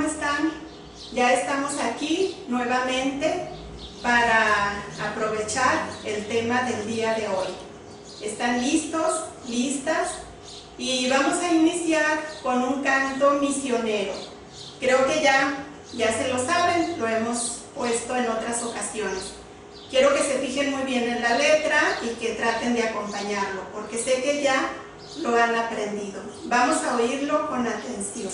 están? Ya estamos aquí nuevamente para aprovechar el tema del día de hoy. ¿Están listos? ¿Listas? Y vamos a iniciar con un canto misionero. Creo que ya se lo saben, lo hemos puesto en otras ocasiones. Quiero que se fijen muy bien en la letra y que traten de acompañarlo, porque sé que ya lo han aprendido. Vamos a oírlo con atención.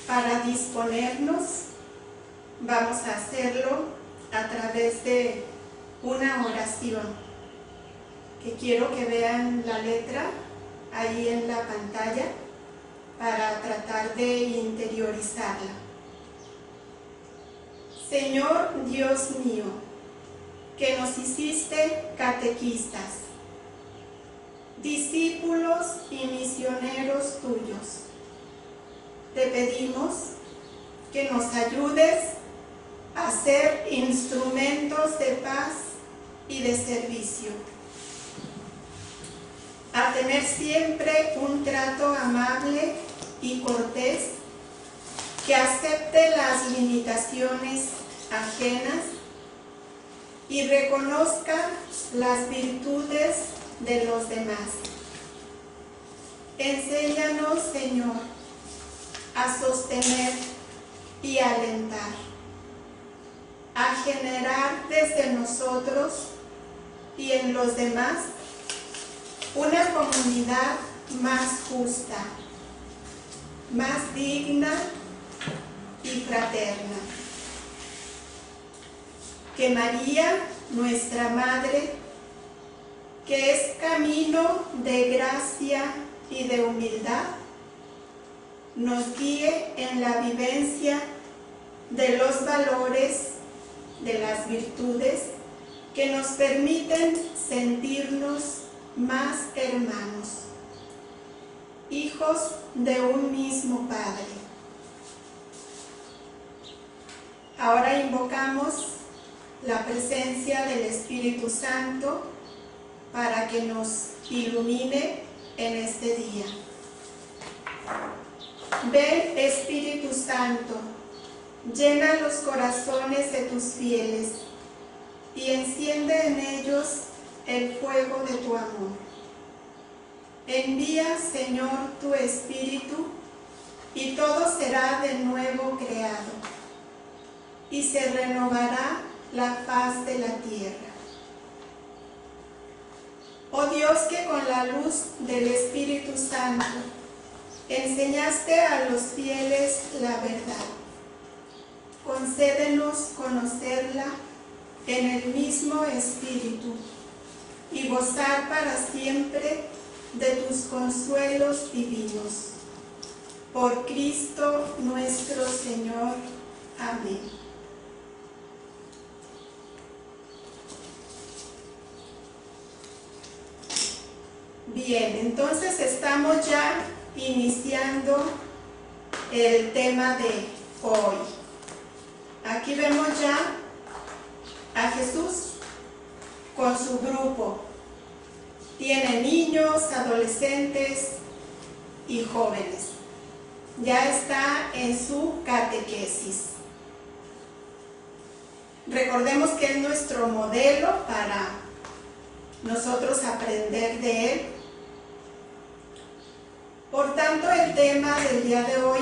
Para disponernos vamos a hacerlo a través de una oración, que quiero que vean la letra ahí en la pantalla para tratar de interiorizarla. Señor Dios mío, que nos hiciste catequistas, discípulos y misioneros tuyos, te pedimos que nos ayudes a ser instrumentos de paz y de servicio, a tener siempre un trato amable y cortés que acepte las limitaciones ajenas y reconozca las virtudes de los demás. Enséñanos, Señor, a sostener y alentar, a generar desde nosotros y en los demás una comunidad más justa, más digna y fraterna. Que María, nuestra Madre, que es camino de gracia y de humildad, nos guíe en la vivencia de los valores, de las virtudes que nos permiten sentirnos más hermanos, hijos de un mismo Padre. Ahora invocamos la presencia del Espíritu Santo para que nos ilumine en este día. Ven, Espíritu Santo, llena los corazones de tus fieles y enciende en ellos el fuego de tu amor. Envía, Señor, tu Espíritu y todo será de nuevo creado y se renovará la faz de la tierra. Oh Dios, que con la luz del Espíritu Santo enseñaste a los fieles la verdad, concédenos conocerla en el mismo Espíritu y gozar para siempre de tus consuelos divinos. Por Cristo nuestro Señor. Amén. Bien, entonces estamos ya iniciando el tema de hoy. Aquí vemos ya a Jesús con su grupo. Tiene niños, adolescentes y jóvenes. Ya está en su catequesis. Recordemos que es nuestro modelo para nosotros aprender de él. Por tanto, el tema del día de hoy,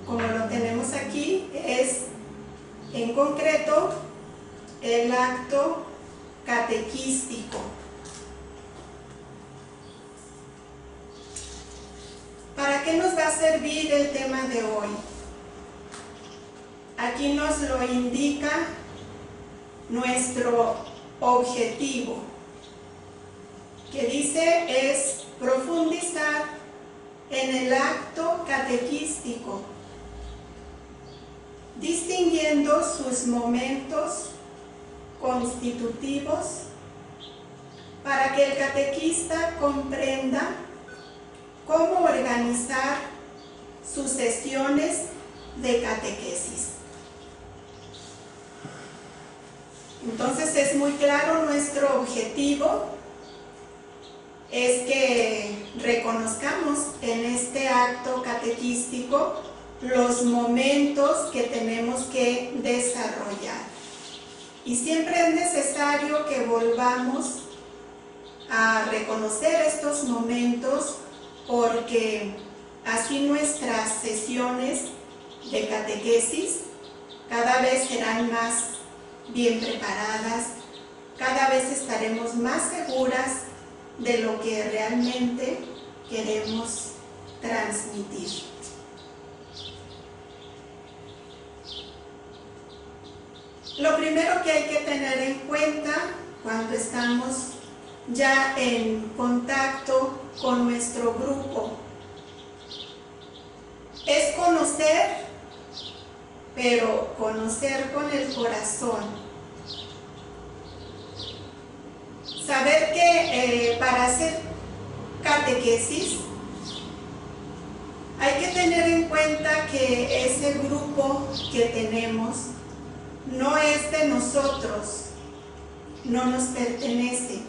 como lo tenemos aquí, es en concreto el acto catequístico. ¿Para qué nos va a servir el tema de hoy? Aquí nos lo indica nuestro objetivo, que dice es profundizar en el acto catequístico, distinguiendo sus momentos constitutivos para que el catequista comprenda cómo organizar sus sesiones de catequesis. Entonces es muy claro nuestro objetivo, es que reconozcamos en este acto catequístico los momentos que tenemos que desarrollar. Y siempre es necesario que volvamos a reconocer estos momentos porque así nuestras sesiones de catequesis cada vez serán más bien preparadas, cada vez estaremos más seguras de lo que realmente queremos transmitir. Lo primero que hay que tener en cuenta cuando estamos ya en contacto con nuestro grupo es conocer, pero conocer con el corazón. Saber que para hacer catequesis hay que tener en cuenta que ese grupo que tenemos no es de nosotros, no nos pertenece.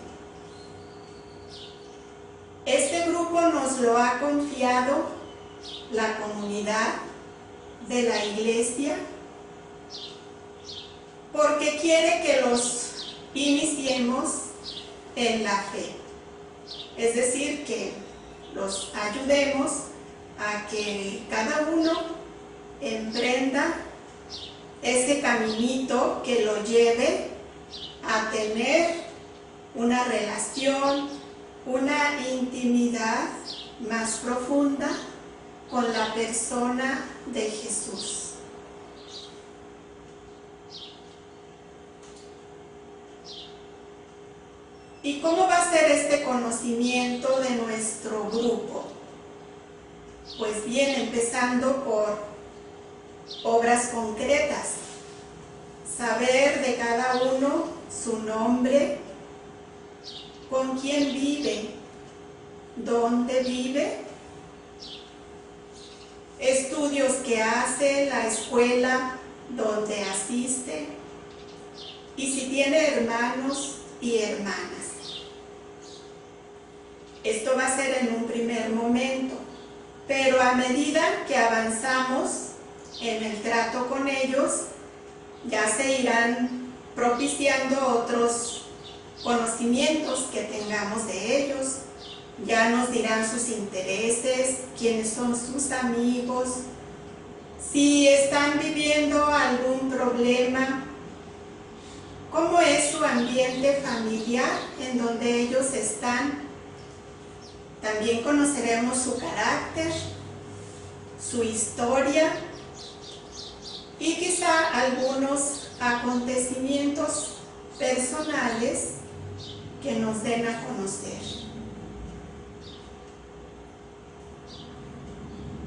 Este grupo nos lo ha confiado la comunidad de la iglesia porque quiere que los iniciemos en la fe. Es decir, que los ayudemos a que cada uno emprenda ese caminito que lo lleve a tener una relación, una intimidad más profunda con la persona de Jesús. ¿Y cómo va a ser este conocimiento de nuestro grupo? Pues bien, empezando por obras concretas. Saber de cada uno su nombre, con quién vive, dónde vive, estudios que hace, la escuela donde asiste, y si tiene hermanos y hermanas. Esto va a ser en un primer momento, pero a medida que avanzamos en el trato con ellos, ya se irán propiciando otros conocimientos que tengamos de ellos. Ya nos dirán sus intereses, quiénes son sus amigos, si están viviendo algún problema, cómo es su ambiente familiar en donde ellos están. También conoceremos su carácter, su historia y quizá algunos acontecimientos personales que nos den a conocer.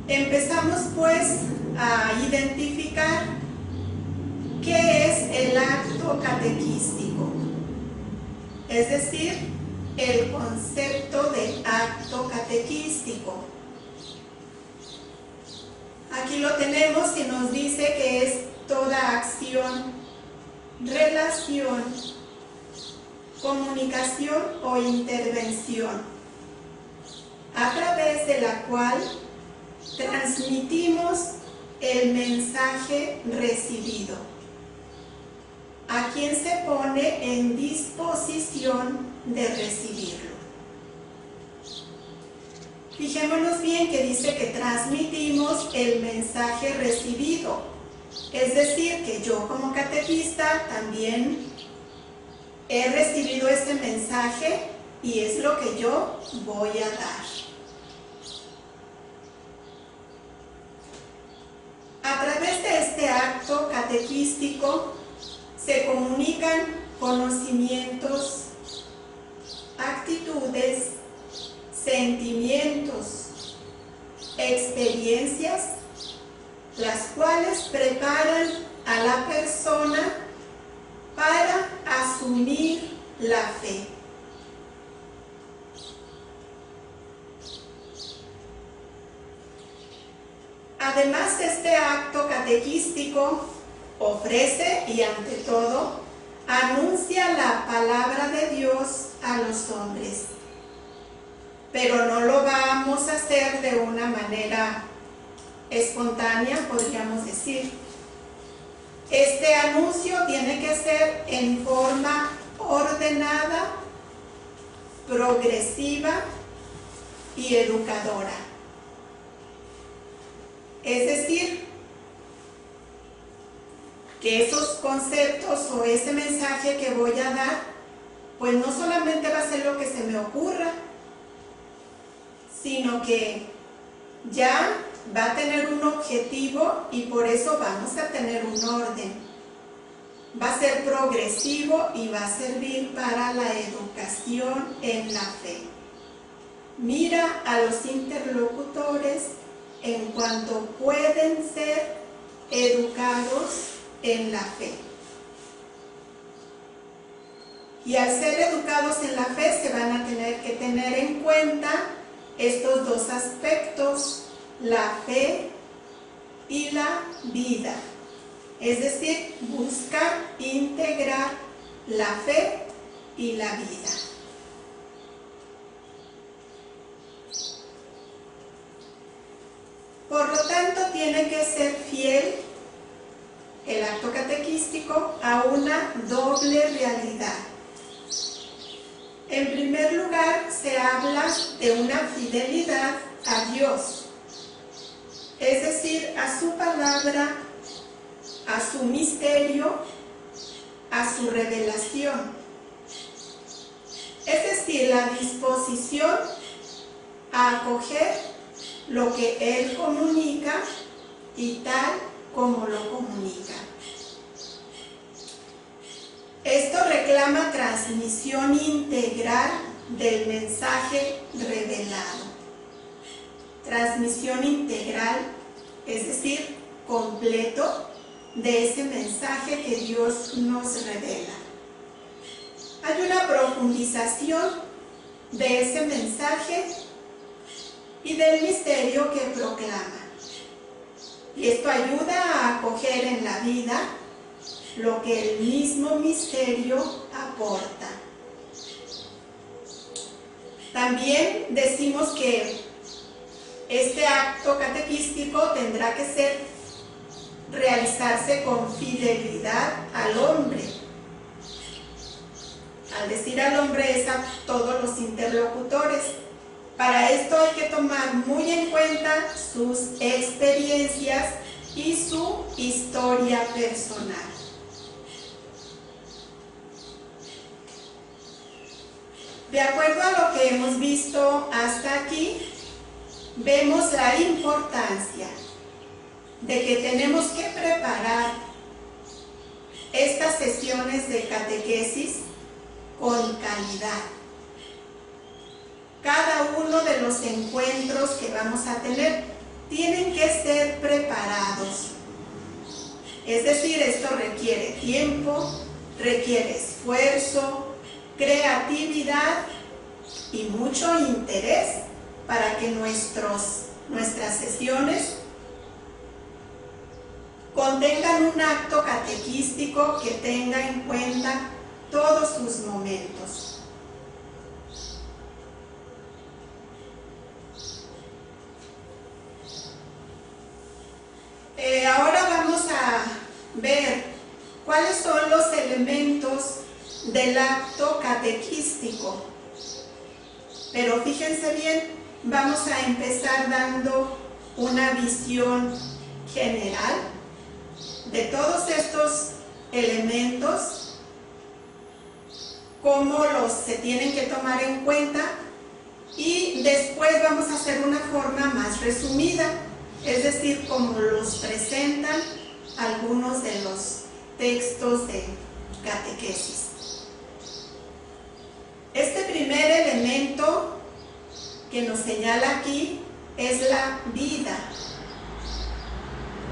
Empezamos pues a identificar qué es el acto catequístico, es decir, el concepto de acto catequístico. Aquí lo tenemos y nos dice que es toda acción, relación, comunicación o intervención a través de la cual transmitimos el mensaje recibido a quien se pone en disposición de recibirlo. Fijémonos bien que dice que transmitimos el mensaje recibido, es decir, que yo como catequista también he recibido ese mensaje y es lo que yo voy a dar. A través de este acto catequístico se comunican conocimientos, actitudes, sentimientos, experiencias, las cuales preparan a la persona para asumir la fe. Además, este acto catequístico ofrece y ante todo anuncia la palabra de Dios a los hombres. Pero no lo vamos a hacer de una manera espontánea, podríamos decir. Este anuncio tiene que ser en forma ordenada, progresiva y educadora. Es decir, que esos conceptos o ese mensaje que voy a dar, pues no solamente va a ser lo que se me ocurra, sino que ya va a tener un objetivo y por eso vamos a tener un orden. Va a ser progresivo y va a servir para la educación en la fe. Mira a los interlocutores en cuanto pueden ser educados en la fe. Y al ser educados en la fe se van a tener que tener en cuenta estos dos aspectos, la fe y la vida. Es decir, buscar integrar la fe y la vida. Por lo tanto, tiene que ser fiel el acto catequístico a una doble realidad. En primer lugar, se habla de una fidelidad a Dios, es decir, a su palabra, a su misterio, a su revelación. Es decir, la disposición a acoger lo que Él comunica y tal como lo comunica. Esto reclama transmisión integral del mensaje revelado. Transmisión integral, es decir, completo de ese mensaje que Dios nos revela. Hay una profundización de ese mensaje y del misterio que proclama. Y esto ayuda a acoger en la vida lo que el mismo misterio aporta. También decimos que este acto catequístico tendrá que realizarse con fidelidad al hombre. Al decir al hombre es a todos los interlocutores. Para esto hay que tomar muy en cuenta sus experiencias y su historia personal. De acuerdo a lo que hemos visto hasta aquí, vemos la importancia de que tenemos que preparar estas sesiones de catequesis con calidad. Cada uno de los encuentros que vamos a tener tienen que ser preparados. Es decir, esto requiere tiempo, requiere esfuerzo, creatividad y mucho interés para que nuestras sesiones contengan un acto catequístico que tenga en cuenta todos sus momentos. Ahora vamos a ver cuáles son los elementos del acto catequístico. Pero fíjense bien, vamos a empezar dando una visión general de todos estos elementos, cómo se tienen que tomar en cuenta, y después vamos a hacer una forma más resumida, es decir, como los presentan algunos de los textos de catequesis. Este primer elemento que nos señala aquí es la vida,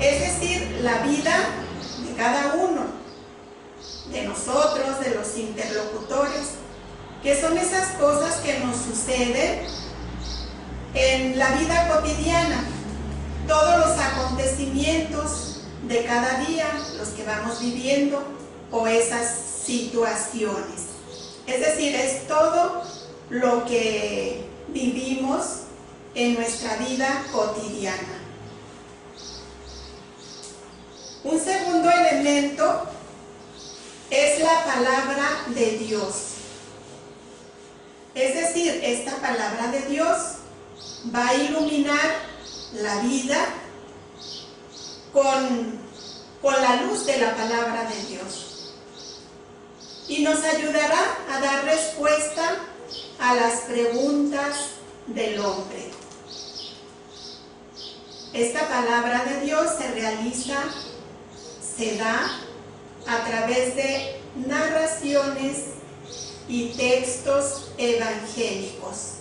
es decir, la vida de cada uno, de nosotros, de los interlocutores, que son esas cosas que nos suceden en la vida cotidiana, todos los acontecimientos de cada día, los que vamos viviendo, o esas situaciones. Es decir, es todo lo que vivimos en nuestra vida cotidiana. Un segundo elemento es la palabra de Dios. Es decir, esta palabra de Dios va a iluminar la vida con la luz de la palabra de Dios. Y nos ayudará a dar respuesta a las preguntas del hombre. Esta palabra de Dios se realiza, se da a través de narraciones y textos evangélicos.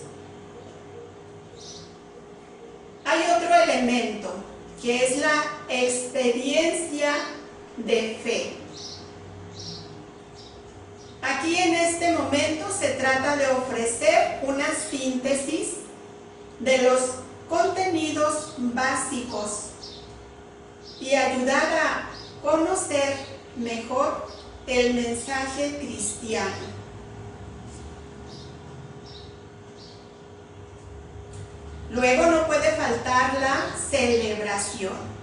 Hay otro elemento, que es la experiencia de fe. Aquí en este momento se trata de ofrecer una síntesis de los contenidos básicos y ayudar a conocer mejor el mensaje cristiano. Luego no puede faltar la celebración.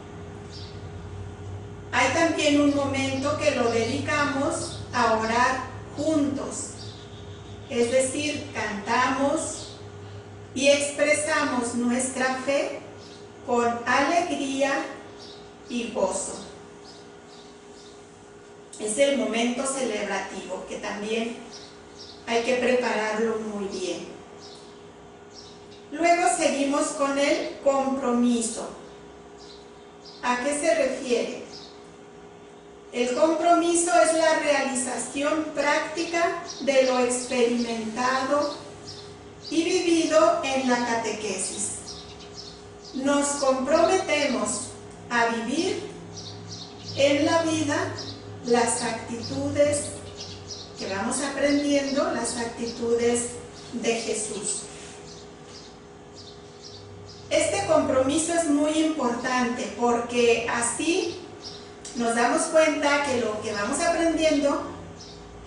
Hay también un momento que lo dedicamos a orar juntos, es decir, cantamos y expresamos nuestra fe con alegría y gozo. Es el momento celebrativo que también hay que prepararlo muy bien. Luego seguimos con el compromiso. ¿A qué se refiere? El compromiso es la realización práctica de lo experimentado y vivido en la catequesis. Nos comprometemos a vivir en la vida las actitudes que vamos aprendiendo, las actitudes de Jesús. Este compromiso es muy importante porque así nos damos cuenta que lo que vamos aprendiendo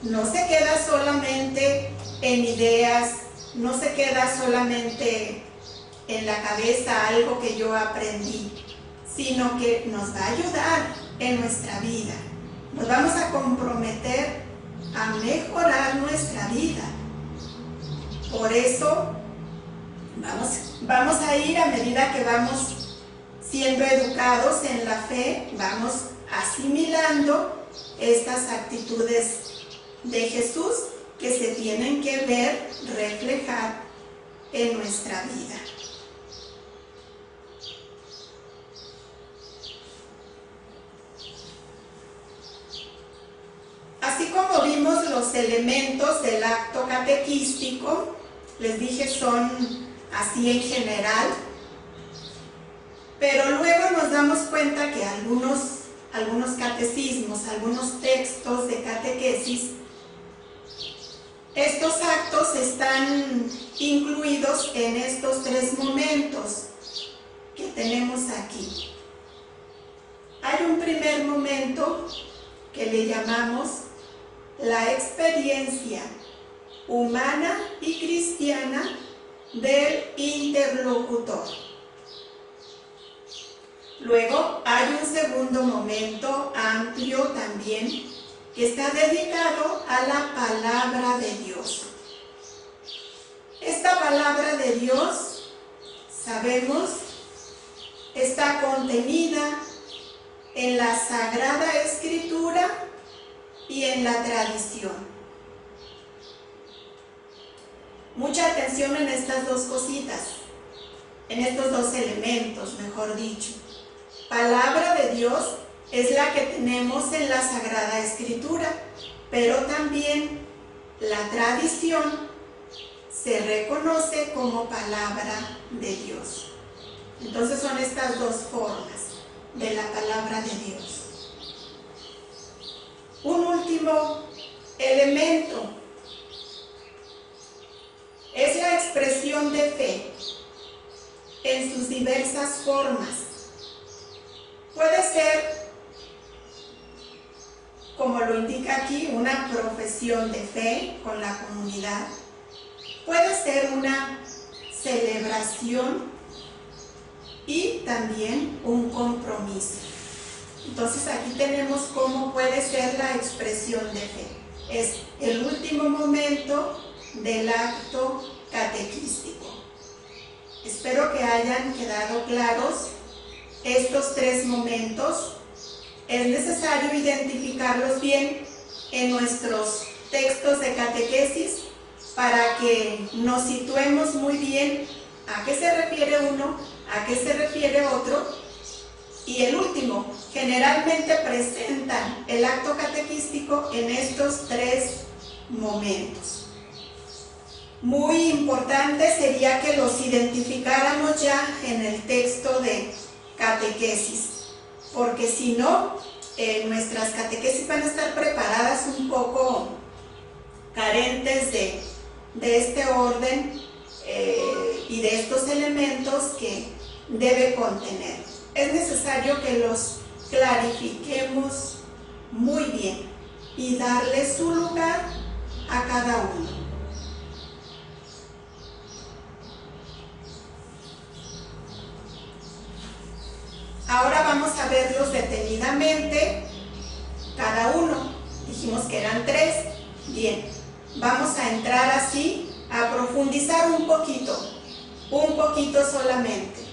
no se queda solamente en ideas, no se queda solamente en la cabeza algo que yo aprendí, sino que nos va a ayudar en nuestra vida. Nos vamos a comprometer a mejorar nuestra vida. Por eso vamos a ir, a medida que vamos siendo educados en la fe, vamos asimilando estas actitudes de Jesús que se tienen que ver, reflejar en nuestra vida. Así como vimos los elementos del acto catequístico, les dije son así en general, pero luego nos damos cuenta que algunos catecismos, algunos textos de catequesis, estos actos están incluidos en estos tres momentos que tenemos aquí. Hay un primer momento que le llamamos la experiencia humana y cristiana del interlocutor. Luego hay un segundo momento amplio también que está dedicado a la palabra de Dios. Esta palabra de Dios, sabemos, está contenida en la Sagrada Escritura y en la tradición. Mucha atención en estas dos cositas, en estos dos elementos, mejor dicho. Palabra de Dios es la que tenemos en la Sagrada Escritura, pero también la tradición se reconoce como palabra de Dios. Entonces son estas dos formas de la palabra de Dios. Un último elemento es la expresión de fe en sus diversas formas. Puede ser, como lo indica aquí, una profesión de fe con la comunidad. Puede ser una celebración y también un compromiso. Entonces aquí tenemos cómo puede ser la expresión de fe. Es el último momento del acto catequístico. Espero que hayan quedado claros estos tres momentos. Es necesario identificarlos bien en nuestros textos de catequesis para que nos situemos muy bien a qué se refiere uno, a qué se refiere otro, y el último. Generalmente presentan el acto catequístico en estos 3 momentos. Muy importante sería que los identificáramos ya en el texto de catequesis, porque si no, nuestras catequesis van a estar preparadas un poco carentes de este orden y de estos elementos que debe contener. Es necesario que los clarifiquemos muy bien y darle su lugar a cada uno. Ahora vamos a verlos detenidamente, cada uno. Dijimos que eran 3. Bien, vamos a entrar así, a profundizar un poquito solamente.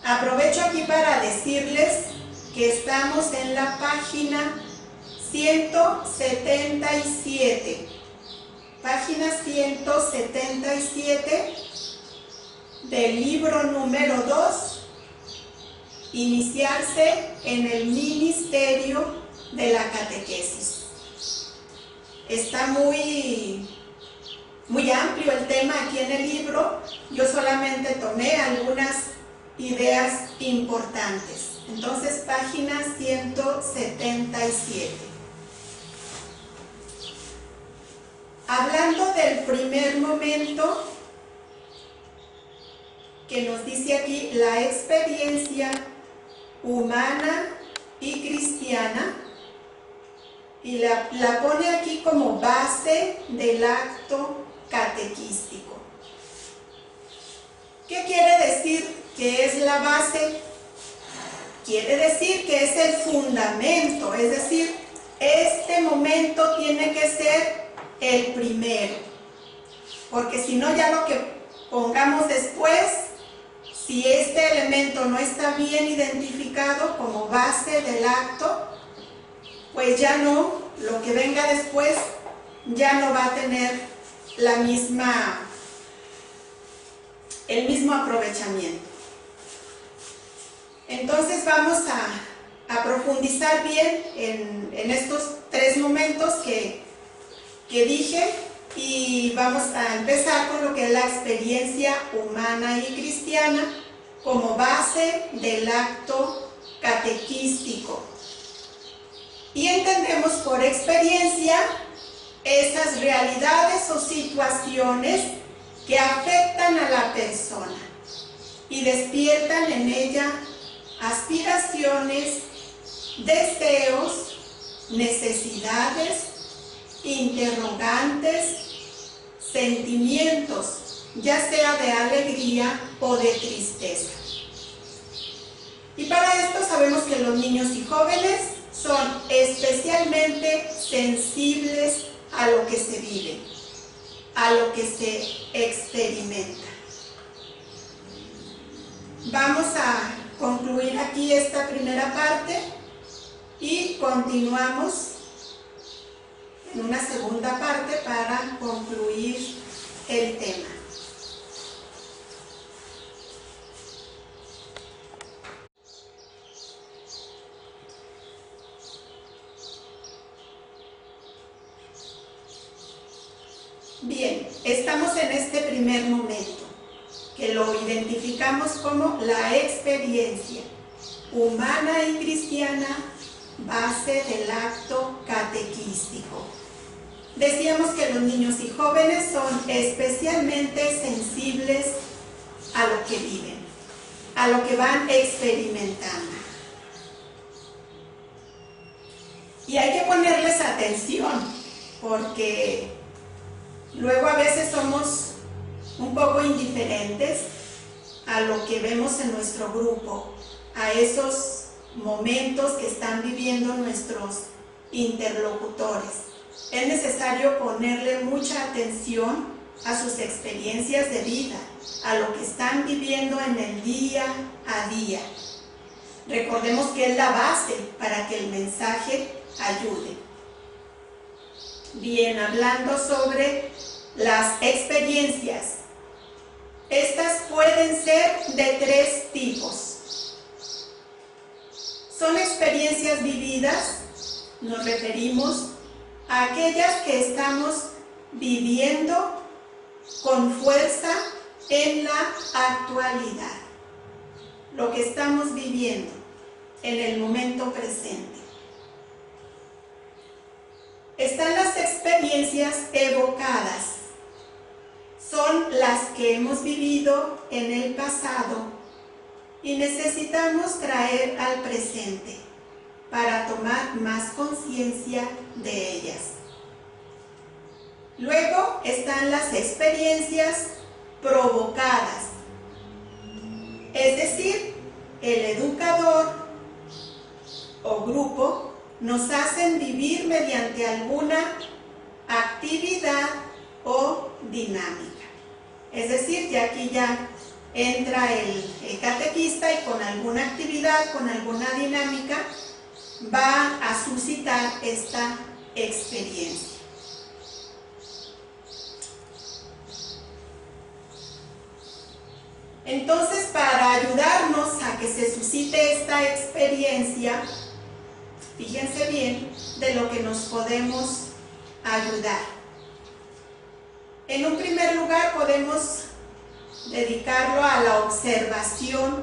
Aprovecho aquí para decirles que estamos en la página 177. Página 177 del libro número 2, Iniciarse en el ministerio de la catequesis. Está muy amplio el tema aquí en el libro. Yo solamente tomé algunas ideas importantes. Entonces, página 177. Hablando del primer momento, que nos dice aquí la experiencia humana y cristiana, y la pone aquí como base del acto catequístico. ¿Qué quiere decir que es la base? Quiere decir que es el fundamento, es decir, este momento tiene que ser el primero, porque si no, ya lo que pongamos después, si este elemento no está bien identificado como base del acto, pues ya no, lo que venga después ya no va a tener el mismo aprovechamiento. Entonces vamos a profundizar bien en estos 3 momentos que dije, y vamos a empezar con lo que es la experiencia humana y cristiana como base del acto catequístico. Y entendemos por experiencia esas realidades o situaciones que afectan a la persona y despiertan en ella aspiraciones, deseos, necesidades, interrogantes, sentimientos, ya sea de alegría o de tristeza. Y para esto sabemos que los niños y jóvenes son especialmente sensibles a lo que se vive, a lo que se experimenta. Vamos a concluir aquí esta primera parte y continuamos en una segunda parte para concluir el tema. Bien, estamos en este primer momento, que lo identificamos como la experiencia humana y cristiana, base del acto catequístico. Decíamos que los niños y jóvenes son especialmente sensibles a lo que viven, a lo que van experimentando. Y hay que ponerles atención, porque luego a veces somos un poco indiferentes a lo que vemos en nuestro grupo, a esos momentos que están viviendo nuestros interlocutores. Es necesario ponerle mucha atención a sus experiencias de vida, a lo que están viviendo en el día a día. Recordemos que es la base para que el mensaje ayude. Bien, hablando sobre las experiencias, estas pueden ser de 3 tipos. Son experiencias vividas, nos referimos a aquellas que estamos viviendo con fuerza en la actualidad, lo que estamos viviendo en el momento presente. Están las experiencias evocadas, son las que hemos vivido en el pasado y necesitamos traer al presente para tomar más conciencia de ellas. Luego están las experiencias provocadas, es decir, el educador o grupo nos hacen vivir mediante alguna actividad o dinámica. Es decir, ya aquí ya entra el catequista y con alguna actividad, con alguna dinámica, va a suscitar esta experiencia. Entonces, para ayudarnos a que se suscite esta experiencia, fíjense bien de lo que nos podemos ayudar. En un primer lugar podemos dedicarlo a la observación,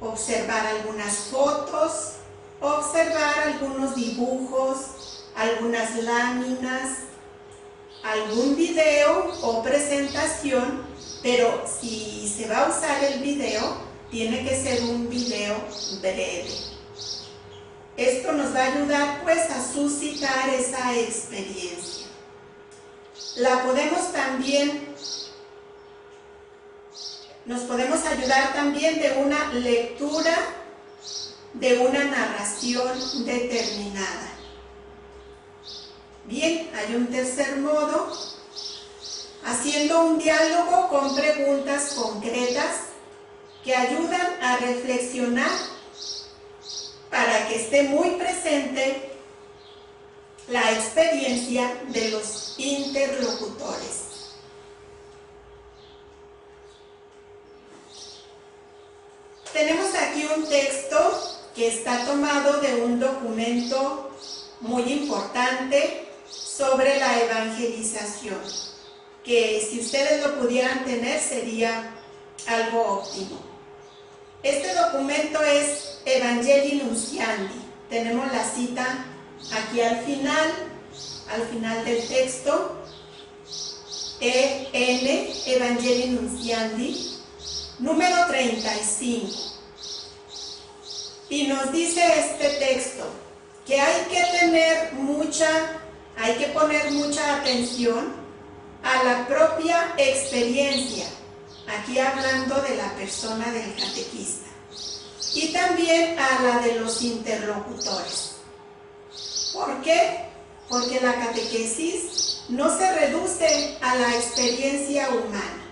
observar algunas fotos, observar algunos dibujos, algunas láminas, algún video o presentación, pero si se va a usar el video, tiene que ser un video breve. Esto nos va a ayudar pues a suscitar esa experiencia. Nos podemos ayudar también de una lectura, de una narración determinada. Bien, hay un tercer modo, haciendo un diálogo con preguntas concretas que ayudan a reflexionar para que esté muy presente la experiencia de los interlocutores. Tenemos aquí un texto que está tomado de un documento muy importante sobre la evangelización, que si ustedes lo pudieran tener sería algo óptimo. Este documento es Evangelii Nunciandi. Tenemos la cita aquí al final del texto, EN, Evangelii Nunciandi, número 35. Y nos dice este texto que hay que poner mucha atención a la propia experiencia, aquí hablando de la persona del catequista, y también a la de los interlocutores. ¿Por qué? Porque la catequesis no se reduce a la experiencia humana.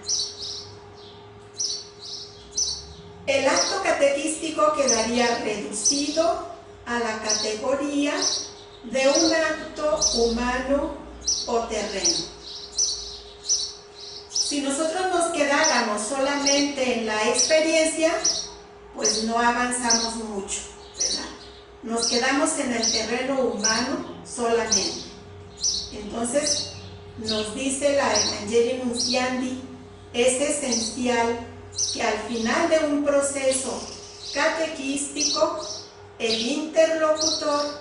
El acto catequístico quedaría reducido a la categoría de un acto humano o terreno. Si nosotros nos quedáramos solamente en la experiencia, pues no avanzamos mucho, ¿verdad? Nos quedamos en el terreno humano solamente. Entonces, nos dice la Evangelii Nunciandi, es esencial que al final de un proceso catequístico, el interlocutor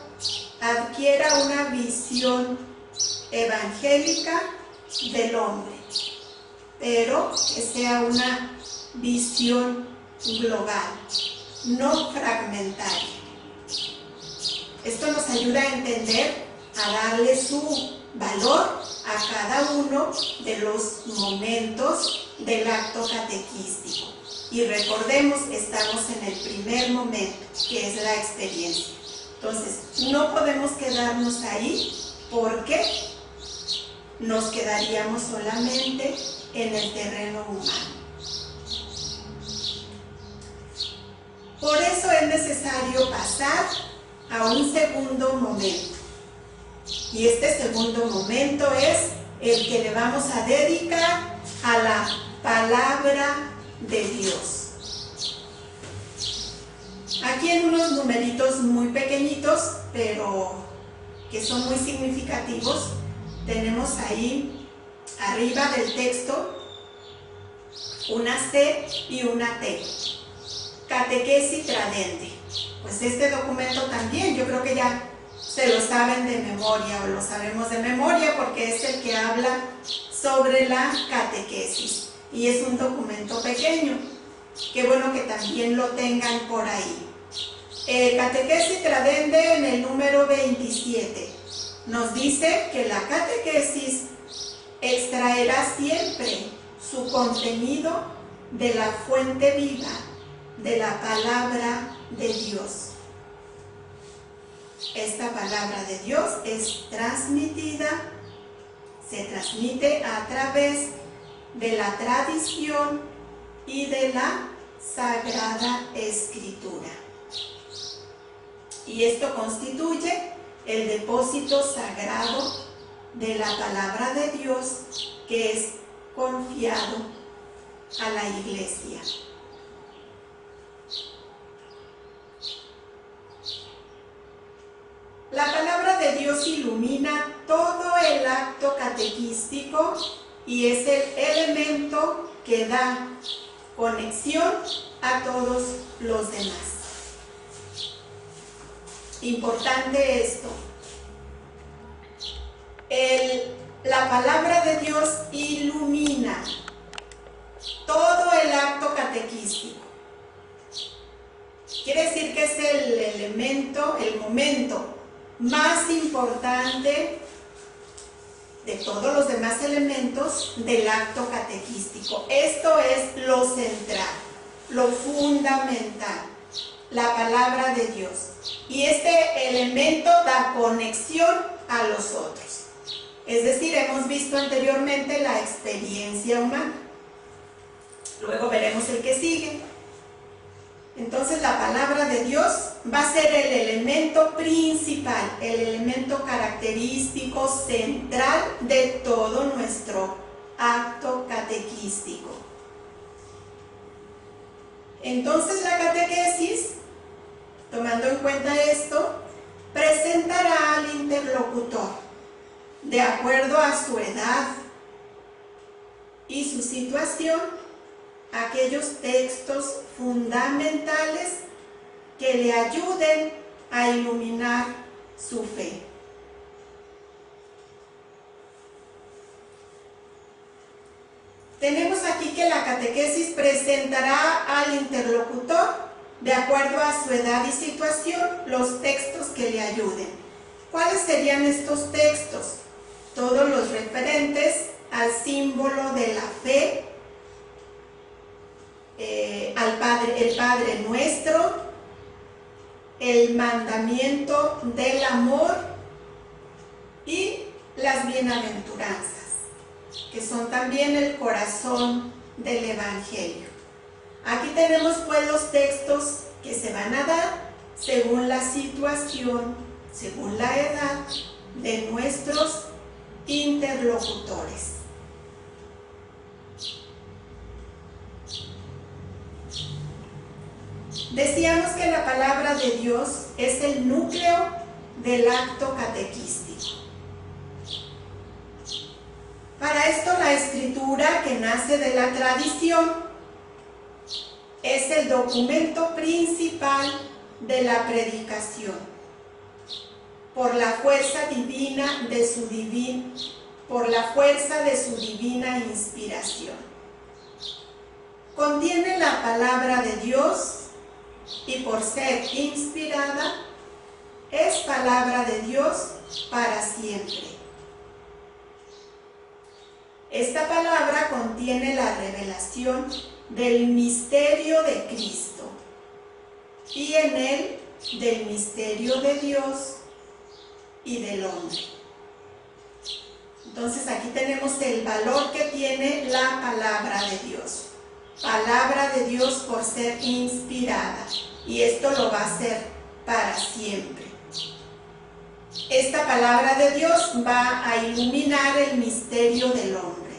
adquiera una visión evangélica del hombre, pero que sea una visión global, no fragmentaria. Esto nos ayuda a entender, a darle su valor a cada uno de los momentos del acto catequístico. Y recordemos, estamos en el primer momento, que es la experiencia. Entonces, no podemos quedarnos ahí porque nos quedaríamos solamente en el terreno humano. Por eso es necesario pasar a un segundo momento. Y este segundo momento es el que le vamos a dedicar a la palabra de Dios. Aquí en unos numeritos muy pequeñitos, pero que son muy significativos, tenemos ahí arriba del texto una C y una T. Catequesis Tradende. Pues este documento también, yo creo que ya se lo saben de memoria o lo sabemos de memoria porque es el que habla sobre la catequesis. Y es un documento pequeño. Qué bueno que también lo tengan por ahí. Catequesis Tradende en el número 27 nos dice que la catequesis extraerá siempre su contenido de la fuente viva de la palabra de Dios. Esta palabra de Dios es transmitida, se transmite a través de la tradición y de la Sagrada Escritura. Y esto constituye el depósito sagrado de la palabra de Dios que es confiado a la Iglesia. La palabra de Dios ilumina todo el acto catequístico y es el elemento que da conexión a todos los demás. Importante esto. La palabra de Dios ilumina todo el acto catequístico. Quiere decir que es el elemento, el momento más importante de todos los demás elementos del acto catequístico. Esto es lo central, lo fundamental, la palabra de Dios. Y este elemento da conexión a los otros. Es decir, hemos visto anteriormente la experiencia humana. Luego veremos el que sigue. Entonces la palabra de Dios va a ser el elemento principal, el elemento característico central de todo nuestro acto catequístico. Entonces la catequesis, tomando en cuenta esto, presentará al interlocutor, de acuerdo a su edad y su situación, aquellos textos fundamentales que le ayuden a iluminar su fe. Tenemos aquí que la catequesis presentará al interlocutor, de acuerdo a su edad y situación, los textos que le ayuden. ¿Cuáles serían estos textos? Todos los referentes al símbolo de la fe, el Padre Nuestro, el mandamiento del amor y las bienaventuranzas, que son también el corazón del Evangelio. Aquí tenemos pues los textos que se van a dar según la situación, según la edad de nuestros interlocutores. Decíamos que la palabra de Dios es el núcleo del acto catequístico. Para esto la escritura, que nace de la tradición, es el documento principal de la predicación, por la fuerza de su divina inspiración. Contiene la palabra de Dios y por ser inspirada, es palabra de Dios para siempre. Esta palabra contiene la revelación del misterio de Cristo y en él del misterio de Dios y del hombre. Entonces aquí tenemos el valor que tiene la palabra de Dios. Palabra de Dios por ser inspirada, y esto lo va a hacer para siempre. Esta palabra de Dios va a iluminar el misterio del hombre,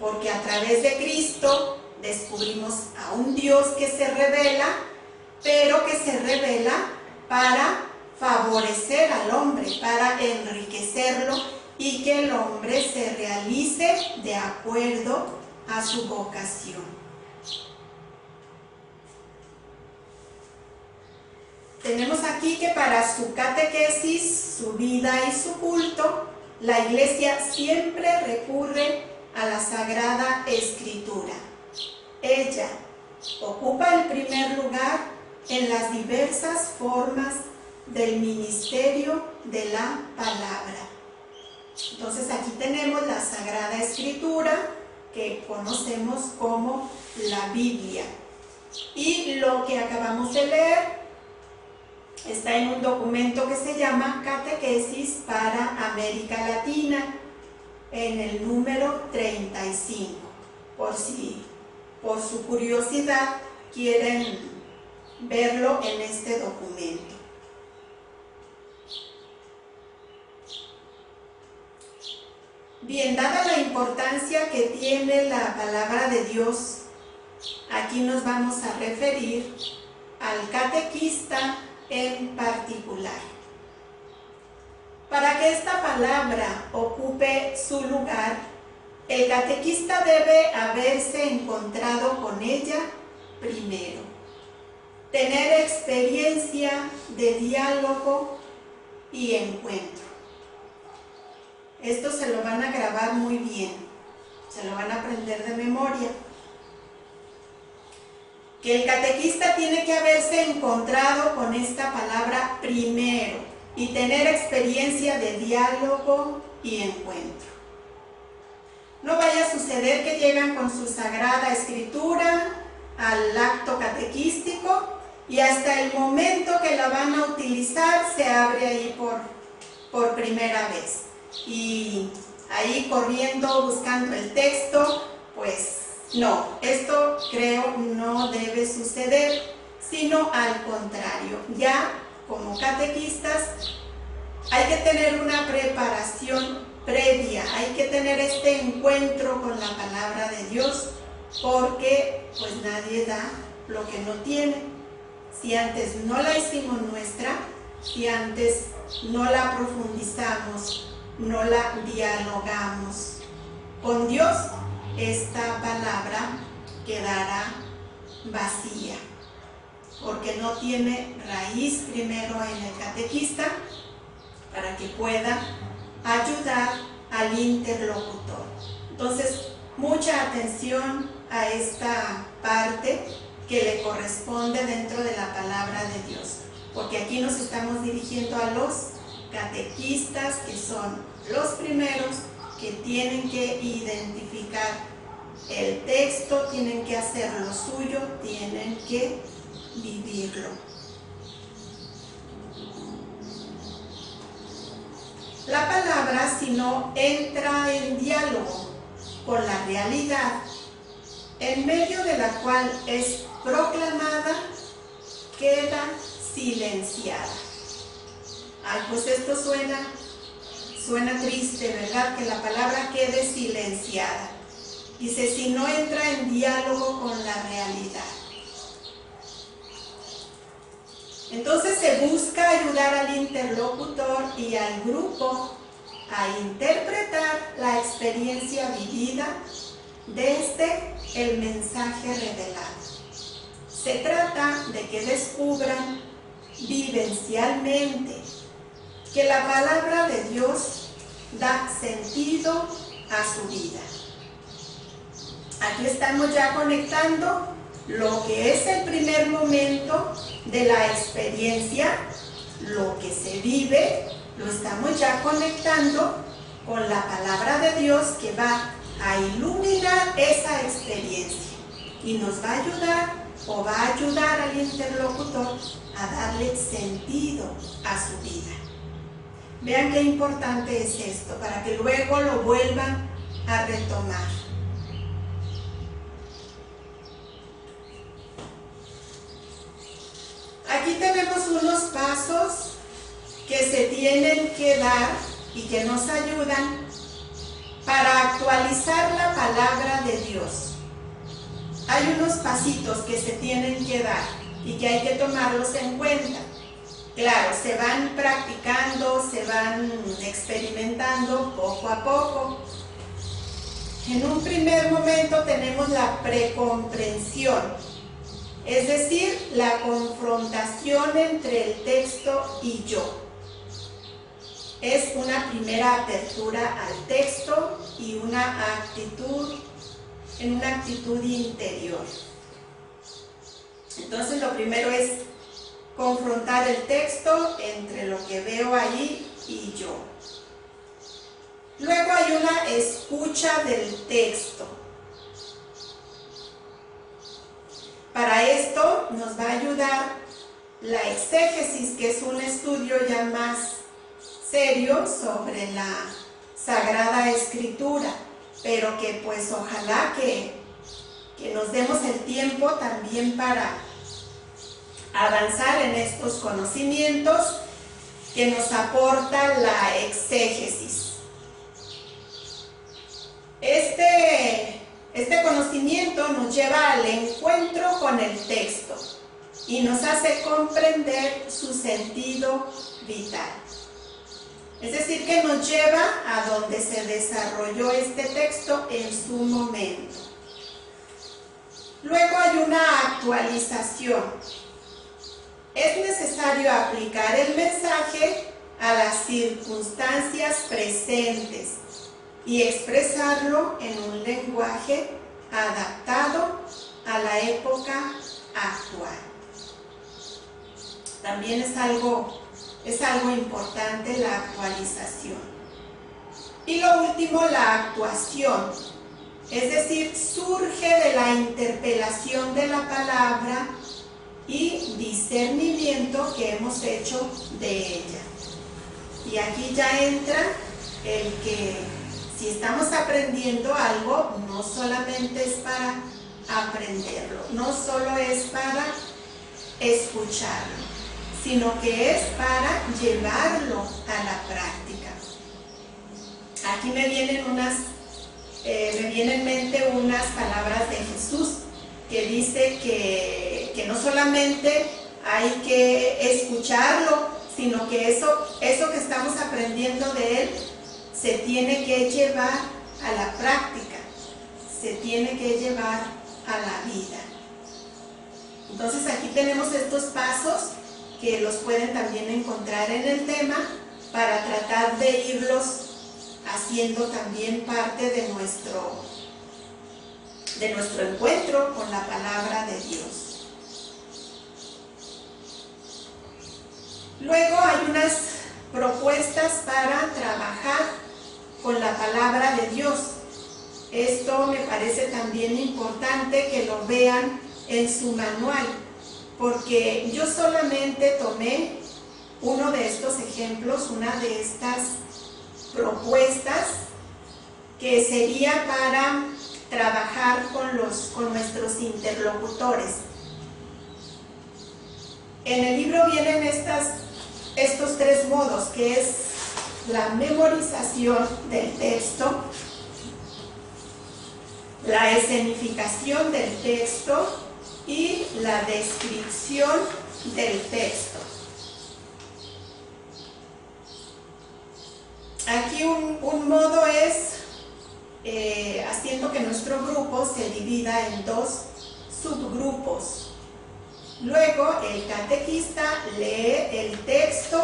porque a través de Cristo descubrimos a un Dios que se revela pero que se revela para favorecer al hombre, para enriquecerlo y que el hombre se realice de acuerdo a su vocación. Tenemos aquí que para su catequesis, su vida y su culto, la Iglesia siempre recurre a la Sagrada Escritura. Ella ocupa el primer lugar en las diversas formas del ministerio de la palabra. Entonces aquí tenemos la Sagrada Escritura, que conocemos como la Biblia. Y lo que acabamos de leer está en un documento que se llama Catequesis para América Latina, en el número 35, por si por su curiosidad quieren verlo en este documento. Bien, dada la importancia que tiene la palabra de Dios, aquí nos vamos a referir al catequista en particular. Para que esta palabra ocupe su lugar, el catequista debe haberse encontrado con ella primero, tener experiencia de diálogo y encuentro. Esto se lo van a grabar muy bien, se lo van a aprender de memoria. Que el catequista tiene que haberse encontrado con esta palabra primero y tener experiencia de diálogo y encuentro. No vaya a suceder que llegan con su Sagrada Escritura al acto catequístico y hasta el momento que la van a utilizar se abre ahí por primera vez. Y ahí corriendo, buscando el texto, pues no, esto creo no debe suceder, sino al contrario. Ya como catequistas hay que tener una preparación previa, hay que tener este encuentro con la palabra de Dios, porque pues nadie da lo que no tiene. Si antes no la hicimos nuestra, si antes no la profundizamos, no la dialogamos con Dios, esta palabra quedará vacía, porque no tiene raíz primero en el catequista para que pueda ayudar al interlocutor. Entonces, mucha atención a esta parte que le corresponde dentro de la palabra de Dios, porque aquí nos estamos dirigiendo a los catequistas, que son los primeros que tienen que identificar el texto, tienen que hacer lo suyo, tienen que vivirlo. La palabra, si no entra en diálogo con la realidad en medio de la cual es proclamada, queda silenciada. Ay, pues esto suena triste, ¿verdad? Que la palabra quede silenciada. Dice, si no entra en diálogo con la realidad. Entonces se busca ayudar al interlocutor y al grupo a interpretar la experiencia vivida desde el mensaje revelado. Se trata de que descubran vivencialmente que la palabra de Dios da sentido a su vida. Aquí estamos ya conectando lo que es el primer momento de la experiencia, lo que se vive, lo estamos ya conectando con la palabra de Dios que va a iluminar esa experiencia y nos va a ayudar o va a ayudar al interlocutor a darle sentido a su vida. Vean qué importante es esto, para que luego lo vuelvan a retomar. Aquí tenemos unos pasos que se tienen que dar y que nos ayudan para actualizar la palabra de Dios. Hay unos pasitos que se tienen que dar. y que hay que tomarlos en cuenta. Claro, se van practicando, se van experimentando poco a poco. En un primer momento tenemos la precomprensión, es decir, la confrontación entre el texto y yo. Es una primera apertura al texto y una actitud interior. Entonces lo primero es confrontar el texto entre lo que veo allí y yo. Luego hay una escucha del texto. Para esto nos va a ayudar la exégesis, que es un estudio ya más serio sobre la Sagrada Escritura, pero que pues ojalá que nos demos el tiempo también para avanzar en estos conocimientos que nos aporta la exégesis. Este conocimiento nos lleva al encuentro con el texto y nos hace comprender su sentido vital. Es decir, que nos lleva a donde se desarrolló este texto en su momento. Luego hay una actualización. Es necesario aplicar el mensaje a las circunstancias presentes y expresarlo en un lenguaje adaptado a la época actual. También es algo importante la actualización. Y lo último, la actuación. Es decir, surge de la interpelación de la palabra y discernimiento que hemos hecho de ella. Y aquí ya entra el que si estamos aprendiendo algo, no solamente es para aprenderlo, no solo es para escucharlo, sino que es para llevarlo a la práctica. Aquí me vienen en mente unas palabras de Jesús que dice que no solamente hay que escucharlo, sino que eso que estamos aprendiendo de Él se tiene que llevar a la práctica, se tiene que llevar a la vida. Entonces aquí tenemos estos pasos que los pueden también encontrar en el tema para tratar de irlos haciendo también parte de nuestro encuentro con la palabra de Dios. Luego hay unas propuestas para trabajar con la palabra de Dios. Esto me parece también importante que lo vean en su manual, porque yo solamente tomé uno de estos ejemplos, una de estas propuestas que sería para trabajar con nuestros interlocutores. En el libro vienen estos tres modos, que es la memorización del texto, la escenificación del texto y la descripción del texto. Aquí un modo es haciendo que nuestro grupo se divida en dos subgrupos. Luego el catequista lee el texto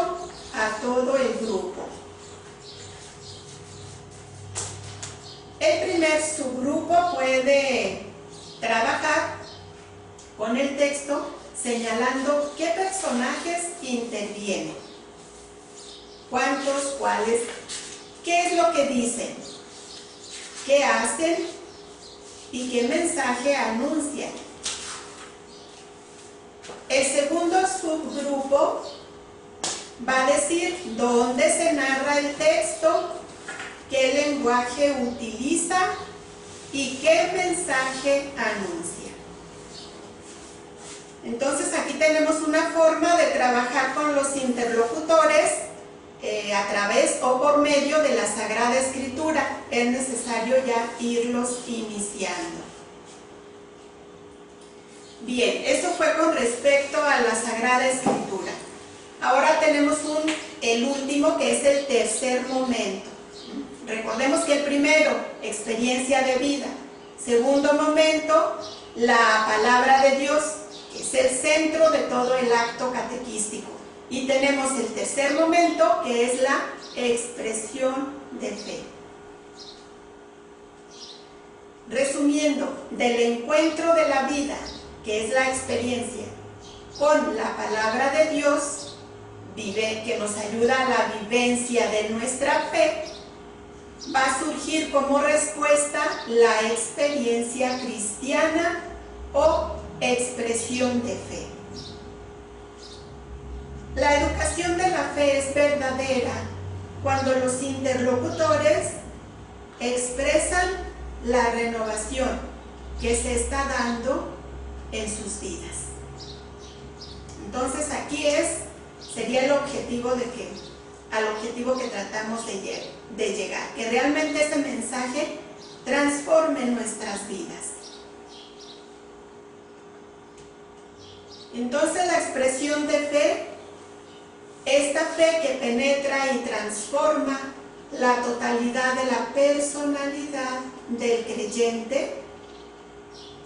a todo el grupo. El primer subgrupo puede trabajar con el texto señalando qué personajes intervienen, cuántos, cuáles, qué es lo que dicen, qué hacen y qué mensaje anuncian. El segundo subgrupo va a decir dónde se narra el texto, qué lenguaje utiliza y qué mensaje anuncia. Entonces aquí tenemos una forma de trabajar con los interlocutores a través o por medio de la Sagrada Escritura. Es necesario ya irlos iniciando. Bien, eso fue con respecto a la Sagrada Escritura. Ahora tenemos el último, que es el tercer momento. Recordemos que el primero, experiencia de vida. Segundo momento, la palabra de Dios, que es el centro de todo el acto catequístico. Y tenemos el tercer momento, que es la expresión de fe. Resumiendo, del encuentro de la vida, que es la experiencia, con la palabra de Dios, que nos ayuda a la vivencia de nuestra fe, va a surgir como respuesta la experiencia cristiana o expresión de fe. La educación de la fe es verdadera cuando los interlocutores expresan la renovación que se está dando en sus vidas. Entonces aquí sería el objetivo al objetivo que tratamos de llegar, que realmente ese mensaje transforme nuestras vidas. Entonces la expresión de fe, esta fe que penetra y transforma la totalidad de la personalidad del creyente,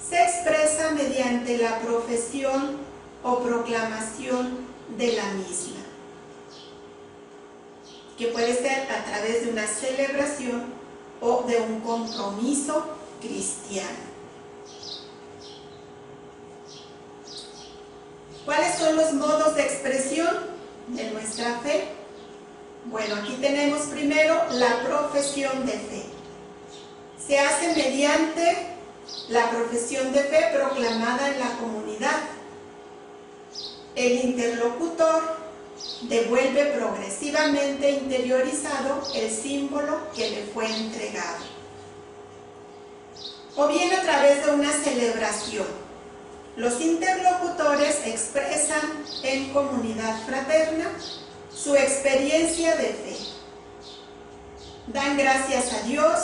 se expresa mediante la profesión o proclamación de la misma, que puede ser a través de una celebración o de un compromiso cristiano. ¿Cuáles son los modos de expresión de nuestra fe? Bueno, aquí tenemos primero la profesión de fe. Se hace mediante la profesión de fe proclamada en la comunidad. El interlocutor devuelve progresivamente interiorizado el símbolo que le fue entregado. O bien a través de una celebración. Los interlocutores expresan en comunidad fraterna su experiencia de fe. Dan gracias a Dios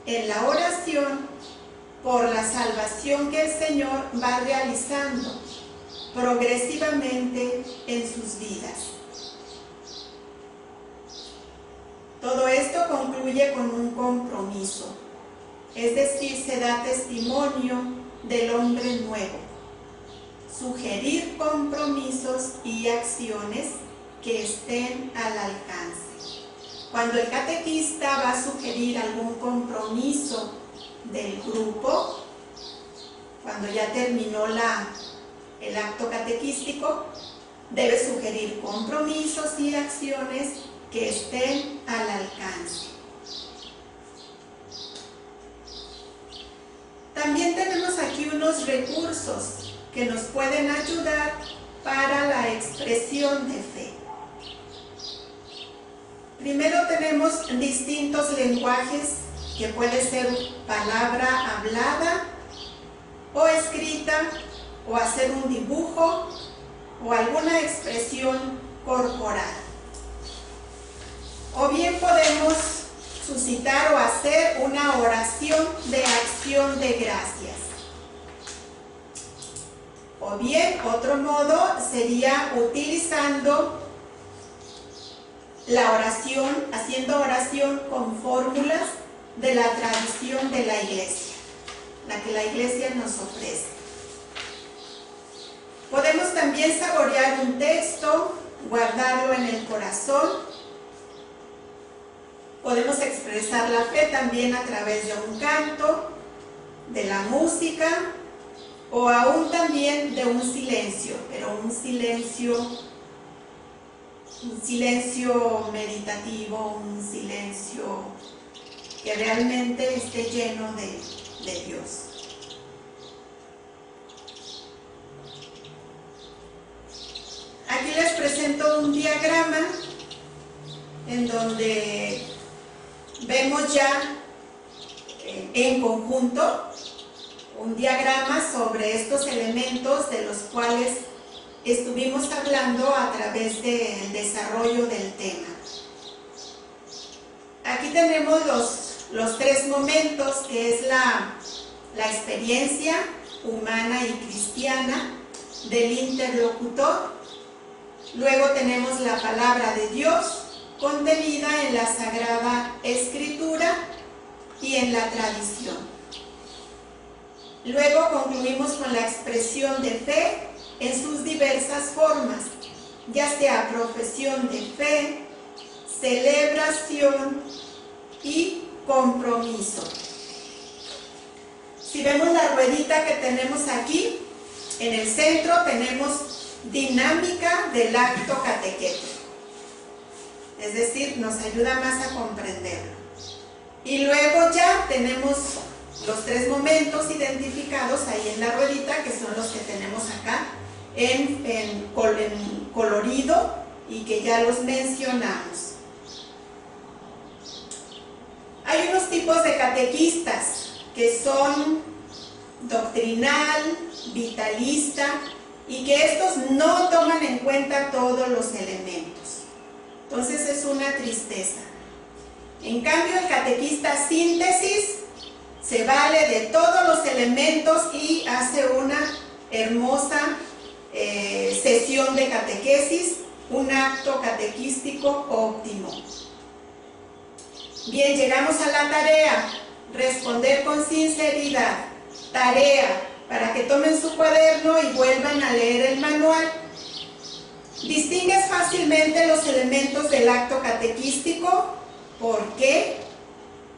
en la oración por la salvación que el Señor va realizando progresivamente en sus vidas. Todo esto concluye con un compromiso, es decir, se da testimonio del hombre nuevo. Sugerir compromisos y acciones que estén al alcance. Cuando el catequista va a sugerir algún compromiso del grupo, cuando ya terminó el acto catequístico, debe sugerir compromisos y acciones que estén al alcance. También tenemos aquí unos recursos que nos pueden ayudar para la expresión de fe. Primero tenemos distintos lenguajes, que puede ser palabra hablada o escrita, o hacer un dibujo o alguna expresión corporal. O bien podemos suscitar o hacer una oración de acción de gracias. O bien, otro modo sería utilizando la oración, haciendo oración con fórmulas de la tradición de la Iglesia, la que la Iglesia nos ofrece. Podemos también saborear un texto, guardarlo en el corazón. Podemos expresar la fe también a través de un canto, de la música, o aún también de un silencio, pero un silencio meditativo, un silencio que realmente esté lleno de Dios. Aquí les presento un diagrama en donde vemos ya en conjunto un diagrama sobre estos elementos de los cuales estuvimos hablando a través del desarrollo del tema. Aquí tenemos los tres momentos, que es la experiencia, humana y cristiana del interlocutor. Luego tenemos la palabra de Dios contenida en la Sagrada Escritura y en la tradición. Luego concluimos con la expresión de fe en sus diversas formas, ya sea profesión de fe, celebración y compromiso. Si vemos la ruedita que tenemos aquí, en el centro tenemos dinámica del acto catequético. Es decir, nos ayuda más a comprenderlo. Y luego ya tenemos los 3 momentos identificados ahí en la ruedita, que son los que tenemos acá en colorido y que ya los mencionamos. Hay unos tipos de catequistas que son doctrinal, vitalista, y que estos no toman en cuenta todos los elementos. Entonces es una tristeza. En cambio, el catequista síntesis se vale de todos los elementos y hace una hermosa sesión de catequesis, un acto catequístico óptimo. Bien, llegamos a la tarea. Responder con sinceridad. Tarea, para que tomen su cuaderno y vuelvan a leer el manual. Distingues fácilmente los elementos del acto catequístico. ¿Por qué?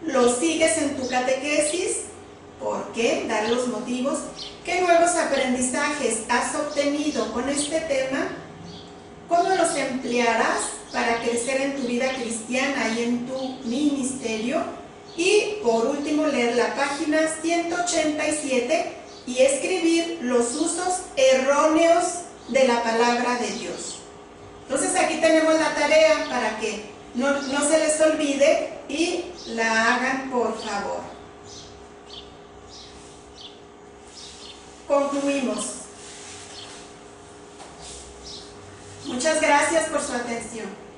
¿Los sigues en tu catequesis? ¿Por qué? Dar los motivos. ¿Qué nuevos aprendizajes has obtenido con este tema? ¿Cómo los emplearás para crecer en tu vida cristiana y en tu ministerio? Y por último, leer la página 187 y escribir los usos erróneos de la palabra de Dios. Entonces aquí tenemos la tarea para que no se les olvide y la hagan, por favor. Concluimos. Muchas gracias por su atención.